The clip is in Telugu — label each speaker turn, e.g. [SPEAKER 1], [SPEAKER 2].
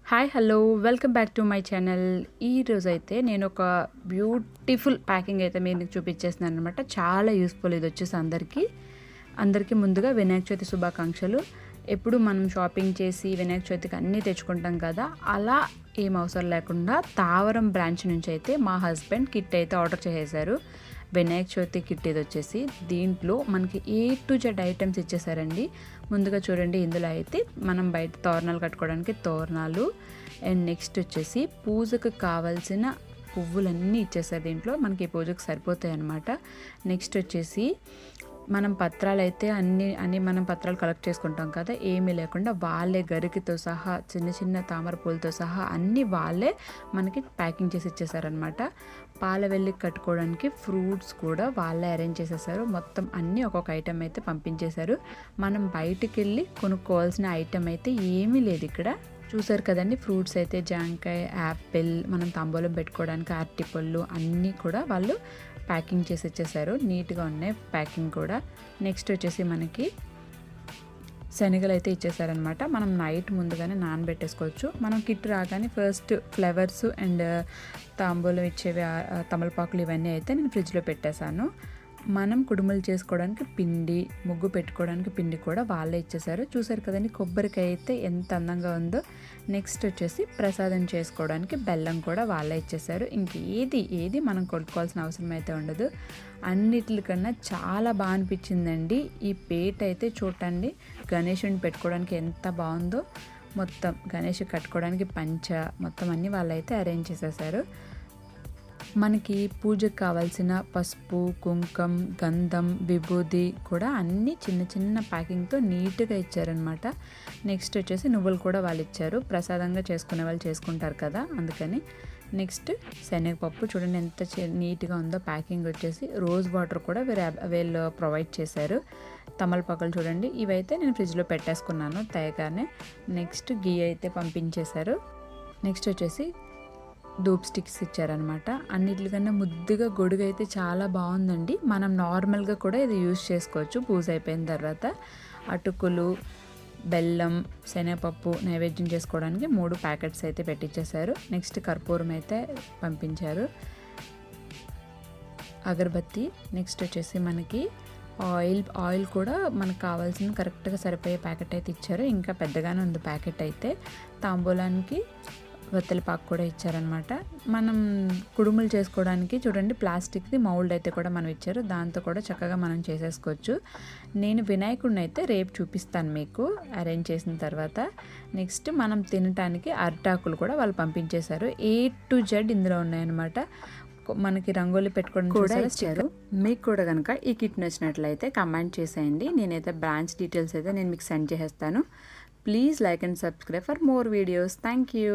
[SPEAKER 1] Hi hello welcome back to my channel. ఈరోజు అయితే నేను ఒక బ్యూటిఫుల్ ప్యాకింగ్ అయితే మీకు చూపించేస్తున్నాను అనమాట. చాలా యూస్ఫుల్. ఇది వచ్చేసి అందరికీ ముందుగా వినాయక చవితి శుభాకాంక్షలు. ఎప్పుడు మనం షాపింగ్ చేసి వినాయక చవితికి అన్నీ తెచ్చుకుంటాం కదా, అలా ఏం అవసరం లేకుండా తావరం బ్రాంచ్ నుంచి అయితే మా హస్బెండ్ కిట్ అయితే ఆర్డర్ చేసేసారు. వినాయక చవితి కిట్ ఇది వచ్చేసి. దీంట్లో మనకి A to Z ఐటమ్స్ ఇచ్చేసారండి. ముందుగా చూడండి, ఇందులో అయితే మనం బయట తోరణాలు కట్టుకోవడానికి తోరణాలు, అండ్ నెక్స్ట్ వచ్చేసి పూజకు కావాల్సిన పువ్వులన్నీ ఇచ్చేసారు. దీంట్లో మనకి పూజకు సరిపోతాయి అన్నమాట. నెక్స్ట్ వచ్చేసి మనం పత్రాలు అయితే అన్ని మనం పత్రాలు కలెక్ట్ చేసుకుంటాం కదా, ఏమీ లేకుండా వాళ్ళే గరికితో సహా చిన్న చిన్న తామర పూలతో సహా అన్నీ వాళ్ళే మనకి ప్యాకింగ్ చేసి ఇచ్చేసారనమాట. పాల వెళ్ళి కట్టుకోవడానికి ఫ్రూట్స్ కూడా వాళ్ళే అరేంజ్ చేసేసారు. మొత్తం అన్నీ ఒక్కొక్క ఐటెం అయితే పంపించేశారు. మనం బయటికి వెళ్ళి కొనుక్కోవాల్సిన ఐటెం అయితే ఏమీ లేదు ఇక్కడ. చూసారు కదండి, ఫ్రూట్స్ అయితే జాంకాయ, యాపిల్, మనం తాంబూలం పెట్టుకోవడానికి అరటిపళ్ళు అన్నీ కూడా వాళ్ళు ప్యాకింగ్ చేసి ఇచ్చేసారు. నీట్గా ఉన్నాయి ప్యాకింగ్ కూడా. నెక్స్ట్ వచ్చేసి మనకి శనగలు అయితే ఇచ్చేసారనమాట. మనం నైట్ ముందుగానే నానబెట్టేసుకోవచ్చు. మనం కిట్ రాగానే ఫస్ట్ ఫ్లవర్స్ అండ్ తాంబూలం ఇచ్చేవి తమలపాకులు ఇవన్నీ అయితే నేను ఫ్రిడ్జ్లో పెట్టేశాను. మనం కుడుములు చేసుకోవడానికి పిండి, ముగ్గు పెట్టుకోవడానికి పిండి కూడా వాళ్ళే ఇచ్చేసారు. చూసారు కదండి, కొబ్బరికాయ అయితే ఎంత అందంగా ఉందో. నెక్స్ట్ వచ్చేసి ప్రసాదం చేసుకోవడానికి బెల్లం కూడా వాళ్ళే ఇచ్చేసారు. ఏది మనం కొనుక్కోవాల్సిన అవసరం అయితే ఉండదు. అన్నిటికన్నా చాలా బాగా అనిపించిందండి ఈ పేట అయితే. చూడండి, గణేషుని పెట్టుకోవడానికి ఎంత బాగుందో. మొత్తం గణేష్ కట్టుకోవడానికి పంచ మొత్తం అన్నీ వాళ్ళైతే అరేంజ్ చేసేసారు. మనకి పూజకు కావాల్సిన పసుపు, కుంకం, గంధం, విభూది కూడా అన్నీ చిన్న చిన్న ప్యాకింగ్తో నీట్గా ఇచ్చారనమాట. నెక్స్ట్ వచ్చేసి నువ్వులు కూడా వాళ్ళు ఇచ్చారు. ప్రసాదంగా చేసుకునే వాళ్ళు చేసుకుంటారు కదా, అందుకని. నెక్స్ట్ శనగపప్పు చూడండి ఎంత నీట్గా ఉందో ప్యాకింగ్ వచ్చేసి. రోజ్ వాటర్ కూడా వీళ్ళు ప్రొవైడ్ చేశారు. తమలపాకులు చూడండి, ఇవైతే నేను ఫ్రిడ్జ్లో పెట్టేసుకున్నాను తయగానే. నెక్స్ట్ గీ అయితే పంపించేశారు. నెక్స్ట్ వచ్చేసి ధూప్ స్టిక్స్ ఇచ్చారనమాట. అన్నిటికన్నా ముద్దుగా గొడుగు అయితే చాలా బాగుందండి. మనం నార్మల్గా కూడా ఇది యూజ్ చేసుకోవచ్చు పూజ అయిపోయిన తర్వాత. అటుకులు, బెల్లం, శనగపప్పు నైవేద్యం చేసుకోవడానికి 3 ప్యాకెట్స్ అయితే పెట్టించేశారు. నెక్స్ట్ కర్పూరం అయితే పంపించారు, అగరబత్తి. నెక్స్ట్ వచ్చేసి మనకి ఆయిల్ కూడా మనకు కావాల్సిన కరెక్ట్గా సరిపోయే ప్యాకెట్ అయితే ఇచ్చారు. ఇంకా పెద్దగానే ఉంది ప్యాకెట్ అయితే. తాంబూలానికి వత్తలపాకు కూడా ఇచ్చారనమాట. మనం కుడుములు చేసుకోవడానికి చూడండి ప్లాస్టిక్ది మౌల్డ్ అయితే కూడా మనం ఇచ్చారు. దాంతో కూడా చక్కగా మనం చేసేసుకోవచ్చు. నేను వినాయకుడిని అయితే రేపు చూపిస్తాను మీకు అరేంజ్ చేసిన తర్వాత. నెక్స్ట్ మనం తినటానికి అరిటాకులు కూడా వాళ్ళు పంపించేశారు. A to Z ఇందులో ఉన్నాయన్నమాట. మనకి రంగోలి పెట్టుకోవడం కూడా ఇచ్చారు. మీకు కూడా కనుక ఈ కిట్ నచ్చినట్లయితే కమెంట్ చేసేయండి. నేనైతే బ్రాంచ్ డీటెయిల్స్ అయితే నేను మీకు సెండ్ చేసేస్తాను. Please like and subscribe for more videos. Thank you.